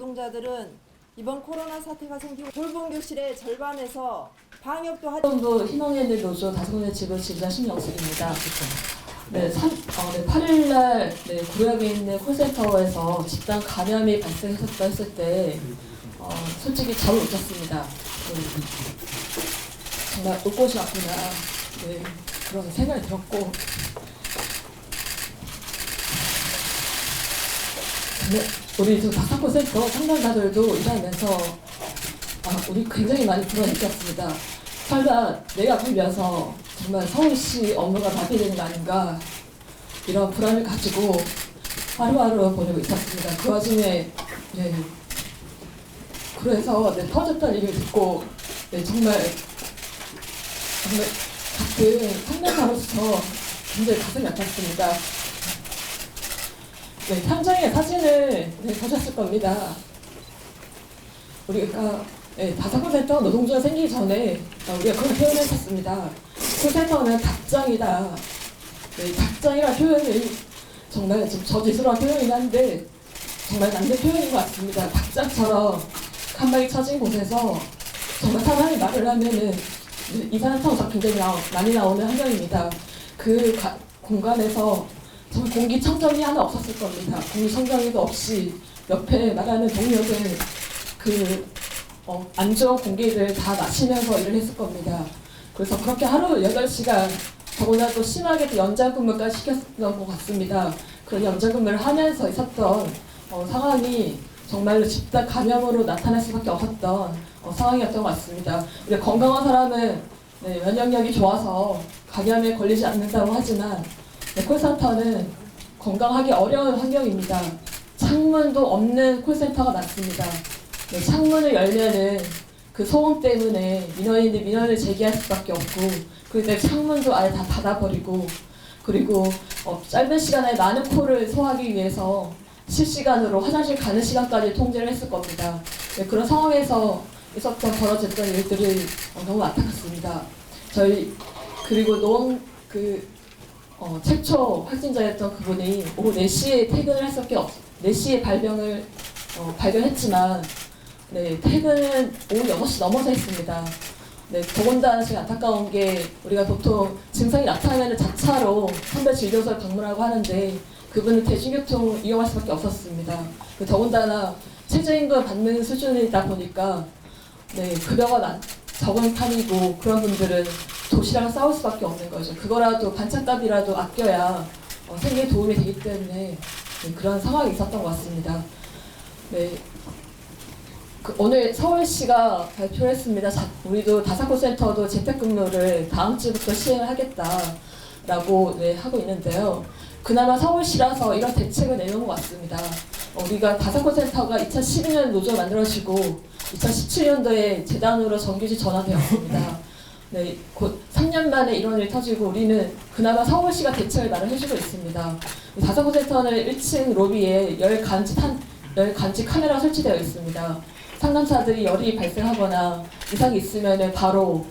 노동자들은 이번 코로나 사태가 생기고 돌봄교실의 절반에서 방역도 하지 도 희망의 노조 다섯번째 지구 지부장 신영숙입니다. 네, 8일날 구역에 있는 콜센터에서 집단 감염이 발생했었다 했을 때 솔직히 잠을 못 잤습니다. 정말 올 곳이 왔구나 그런 생각이 들었고 우리 다사콜센터 상담자들도 일하면서 우리 굉장히 많이 불안을 느꼈습니다. 설마 내가 걸려서 정말 서울시 업무가 마비되는 거 아닌가 이런 불안을 가지고 하루하루 보내고 있었습니다. 그 와중에 그래서 터졌다는 얘기를 듣고 정말 같은 상담자로서 굉장히 가슴이 아팠습니다. 현장의 사진을 보셨을 겁니다. 우리가 다사콜센터 노동조가 생기기 전에 우리가 그런 표현을 했었습니다. 콜센터는 닭장이다. 닭장이라는 표현이 정말 좀 저질스러운 표현이긴 한데 정말 맞는 표현인 것 같습니다. 닭장처럼 칸막이 쳐진 곳에서 정말 사람이 말을 하면은 이산화탄소가 굉장히 많이 나오는 환경입니다. 그 공간에서 정말 공기청정기 하나 없었을 겁니다. 공기청정기도 없이 옆에 말하는 동료들 안 좋은 공기를 다 마시면서 일을 했을 겁니다. 그래서 그렇게 하루 8시간 더구나 또 심하게 또 연장근무까지 시켰던 것 같습니다. 그런 연장근무를 하면서 있었던 상황이 정말로 집단 감염으로 나타날 수밖에 없었던 상황이었던 것 같습니다. 우리 건강한 사람은 면역력이 좋아서 감염에 걸리지 않는다고 하지만 콜센터는 건강하기 어려운 환경입니다. 창문도 없는 콜센터가 많습니다. 창문을 열면은 그 소음 때문에 민원을 제기할 수밖에 없고 그때 창문도 아예 다 닫아버리고 그리고 짧은 시간에 많은 콜을 소화하기 위해서 실시간으로 화장실 가는 시간까지 통제를 했을 겁니다. 그런 상황에서 벌어졌던 일들이 너무 안타깝습니다. 그리고 최초 확진자였던 그분이 오후 4시에 퇴근을 할 수밖에 4시에 발견했지만 퇴근은 오후 6시 넘어서 했습니다. 더군다나 제가 안타까운 게 우리가 보통 증상이 나타나면 자차로 선별진료소를 방문하고 하는데 그분은 대중교통 이용할 수밖에 없었습니다. 더군다나 최저임금 받는 수준이다 보니까 급여가 적은 편이고 그런 분들은 도시락을 싸울 수밖에 없는 거죠. 그거라도 반찬값이라도 아껴야 생계에 도움이 되기 때문에 그런 상황이 있었던 것 같습니다. 오늘 서울시가 발표를 했습니다. 우리도 다사콜센터도 재택근무를 다음 주부터 시행을 하겠다라고 하고 있는데요. 그나마 서울시라서 이런 대책을 내놓은 것 같습니다. 우리가 다사콜센터가 2012년 노조 만들어지고 2017년도에 재단으로 정규직 전환되었습니다. 곧 3년 만에 이런 일이 터지고 우리는 그나마 서울시가 대책을 마련해주고 있습니다. 다사콜센터는 1층 로비에 열 간지 카메라가 설치되어 있습니다. 상담사들이 열이 발생하거나 이상이 있으면 바로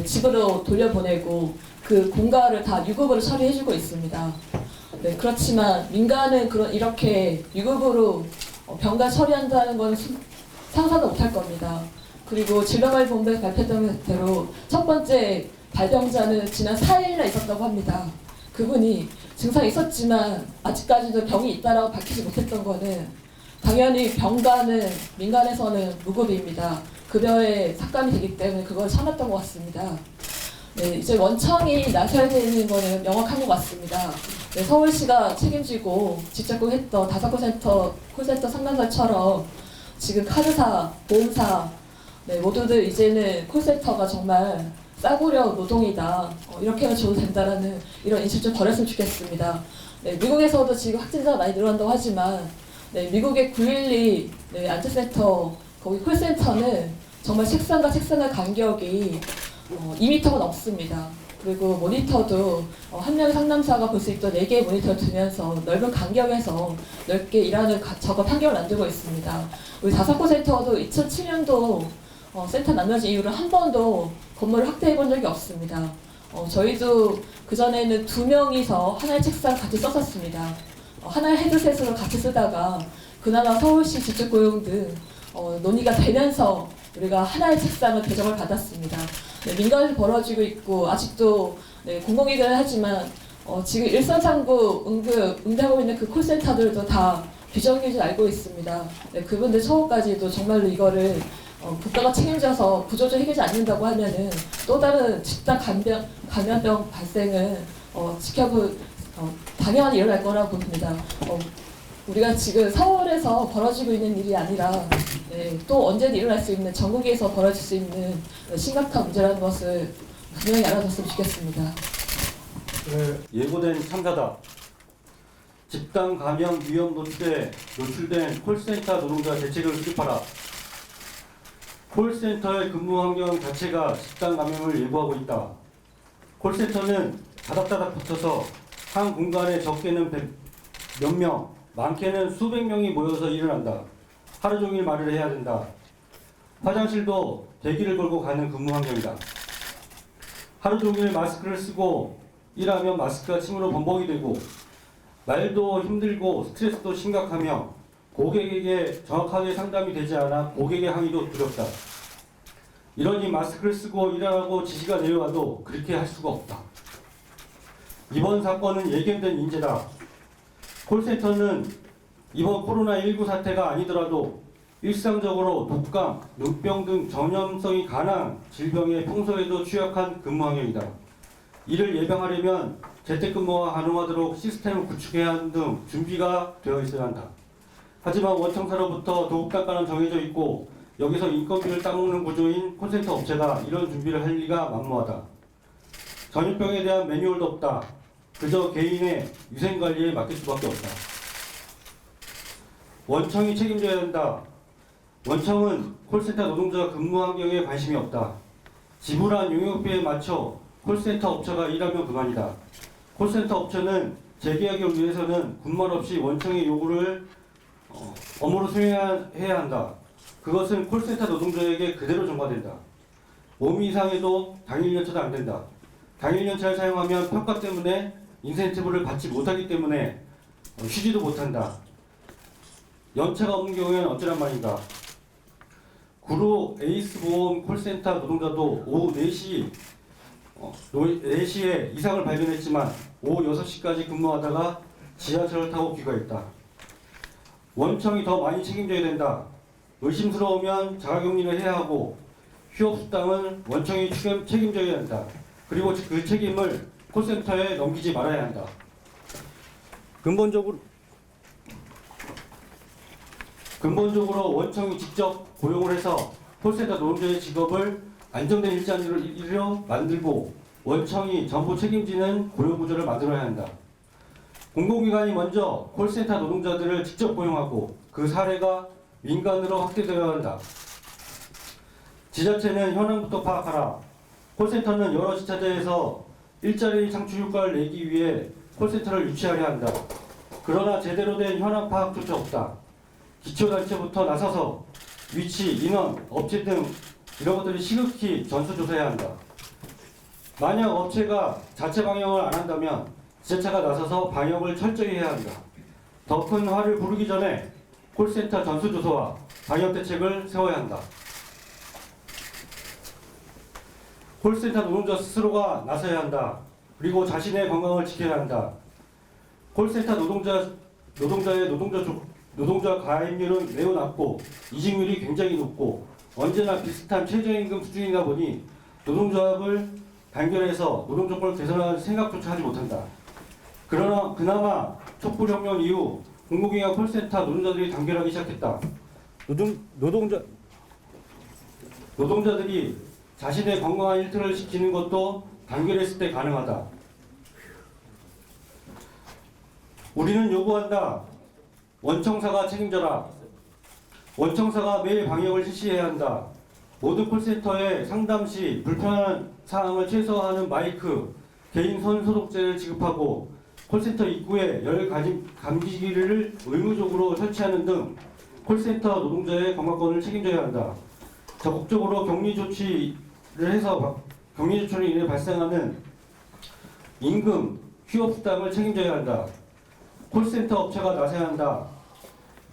집으로 돌려보내고 그 공가를 다 유급으로 처리해주고 있습니다. 그렇지만 민간은 이렇게 유급으로 병가 처리한다는 건 상상도 못할 겁니다. 그리고 질병관리본부에서 발표했던 대로 첫 번째 발병자는 지난 4일날 있었다고 합니다. 그분이 증상이 있었지만 아직까지도 병이 있다라고 밝히지 못했던 거는 당연히 병가는 민간에서는 무급입니다. 급여에 삭감이 되기 때문에 그걸 참았던 것 같습니다. 이제 원청이 나서야 되는 거는 명확한 것 같습니다. 서울시가 책임지고 직접 했던 다사콜센터 상담사처럼 지금 카드사, 보험사 모두들 이제는 콜센터가 정말 싸구려 노동이다. 이렇게 해도 된다라는 이런 인식을 좀 버렸으면 좋겠습니다. 미국에서도 지금 확진자가 많이 늘어난다고 하지만 미국의 912 안전센터 거기 콜센터는 정말 책상과 책상의 간격이 2m가 넘습니다. 그리고 모니터도 한 명의 상담사가 볼 수 있도록 4개의 모니터를 두면서 넓은 간격에서 넓게 일하는 작업 환경을 만들고 있습니다. 우리 다사콜센터도 2007년도 센터 만들어진 이후로 한 번도 건물을 확대해 본 적이 없습니다. 저희도 그전에는 2명이서 하나의 책상 같이 썼었습니다. 하나의 헤드셋으로 같이 쓰다가 그나마 서울시 직접고용 등 논의가 되면서 우리가 하나의 책상을 배정을 받았습니다. 네, 민간에서 벌어지고 있고 아직도 네, 공공기관을 하지만 지금 일선상구 응대하고 있는 그 콜센터들도 다 비정규직 알고 있습니다. 네, 그분들 처우까지도 정말로 이거를 국가가 책임져서 구조적 해결하지 않는다고 하면은 또 다른 집단 감염병 발생을 당연히 일어날 거라고 봅니다. 우리가 지금 서울에서 벌어지고 있는 일이 아니라 네, 또 언제든 일어날 수 있는 전국에서 벌어질 수 있는 심각한 문제라는 것을 분명히 알아줬으면 좋겠습니다. 네. 예고된 참사다. 집단 감염 위험 노출에 노출된 콜센터 노동자 대책을 수립하라. 콜센터의 근무 환경 자체가 집단 감염을 예고하고 있다. 콜센터는 다닥다닥 붙어서 한 공간에 적게는 몇 명, 많게는 수백 명이 모여서 일을 한다. 하루 종일 말을 해야 된다. 화장실도 대기를 걸고 가는 근무 환경이다. 하루 종일 마스크를 쓰고 일하면 마스크가 침으로 범벅이 되고 말도 힘들고 스트레스도 심각하며 고객에게 정확하게 상담이 되지 않아 고객의 항의도 두렵다. 이러니 마스크를 쓰고 일하라고 지시가 내려와도 그렇게 할 수가 없다. 이번 사건은 예견된 인재다. 콜센터는 이번 코로나19 사태가 아니더라도 일상적으로 독감, 눈병 등 전염성이 강한 질병에 평소에도 취약한 근무 환경이다. 이를 예방하려면 재택근무가 가능하도록 시스템을 구축해야 하는 등 준비가 되어 있어야 한다. 하지만 원청사로부터 도급단가는 정해져 있고 여기서 인건비를 따먹는 구조인 콜센터 업체가 이런 준비를 할 리가 만무하다. 전염병에 대한 매뉴얼도 없다. 그저 개인의 위생관리에 맡길 수밖에 없다. 원청이 책임져야 한다. 원청은 콜센터 노동자 근무 환경에 관심이 없다. 지불한 용역비에 맞춰 콜센터 업체가 일하면 그만이다. 콜센터 업체는 재계약을 위해서는 군말 없이 원청의 요구를 업무로 수행해야 한다. 그것은 콜센터 노동자에게 그대로 전가된다. 몸 이상해도 당일 연차도 안 된다. 당일 연차를 사용하면 평가 때문에 인센티브를 받지 못하기 때문에 쉬지도 못한다. 연차가 없는 경우에는 어쩌란 말인가. 구로 에이스 보험 콜센터 노동자도 오후 4시에 이상을 발견했지만 오후 6시까지 근무하다가 지하철을 타고 귀가했다. 원청이 더 많이 책임져야 된다. 의심스러우면 자가격리를 해야 하고 휴업수당은 원청이 책임져야 한다. 그리고 그 책임을 콜센터에 넘기지 말아야 한다. 근본적으로 원청이 직접 고용을 해서 콜센터 노동자의 직업을 안정된 일자리로 만들고 원청이 전부 책임지는 고용구조를 만들어야 한다. 공공기관이 먼저 콜센터 노동자들을 직접 고용하고 그 사례가 민간으로 확대되어야 한다. 지자체는 현황부터 파악하라. 콜센터는 여러 지자체에서 일자리 창출 효과를 내기 위해 콜센터를 유치하려 한다. 그러나 제대로 된 현황 파악조차 없다. 기초단체부터 나서서 위치, 인원, 업체 등 이런 것들을 시급히 전수조사해야 한다. 만약 업체가 자체 방역을 안 한다면 지자체가 나서서 방역을 철저히 해야 한다. 더 큰 화를 부르기 전에 콜센터 전수조사와 방역 대책을 세워야 한다. 콜센터 노동자 스스로가 나서야 한다. 그리고 자신의 건강을 지켜야 한다. 콜센터 노동자의 노동자 가입률은 매우 낮고 이직률이 굉장히 높고 언제나 비슷한 최저임금 수준이다 보니 노동조합을 단결해서 노동조건을 개선할 생각조차 하지 못한다. 그러나 그나마 촛불혁명 이후 공공기관 콜센터 노동자들이 단결하기 시작했다. 노동자들이 자신의 건강한 일터를 지키는 것도 단결했을 때 가능하다. 우리는 요구한다. 원청사가 책임져라. 원청사가 매일 방역을 실시해야 한다. 모든 콜센터에 상담 시 불편한 사항을 최소화하는 마이크, 개인 손 소독제를 지급하고 콜센터 입구에 열 감지기를 의무적으로 설치하는 등 콜센터 노동자의 건강권을 책임져야 한다. 적극적으로 격리 조치를 해서 격리 조치로 인해 발생하는 임금, 휴업 수당을 책임져야 한다. 콜센터 업체가 나서야 한다.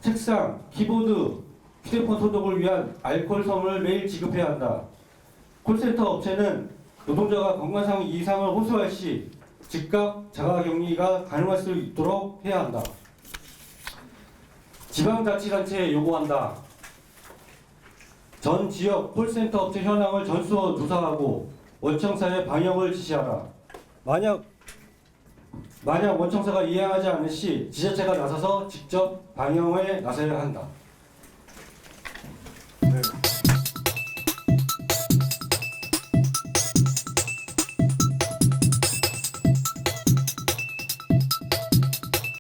책상, 키보드, 휴대폰 소독을 위한 알코올 선물을 매일 지급해야 한다. 콜센터 업체는 노동자가 건강상 이상을 호소할 시 즉각 자가격리가 가능할 수 있도록 해야 한다. 지방자치단체에 요구한다. 전 지역 콜센터 업체 현황을 전수 조사하고 원청사에 방역을 지시하라. 만약 원청사가 이행하지 않을 시 지자체가 나서서 직접 방역에 나서야 한다.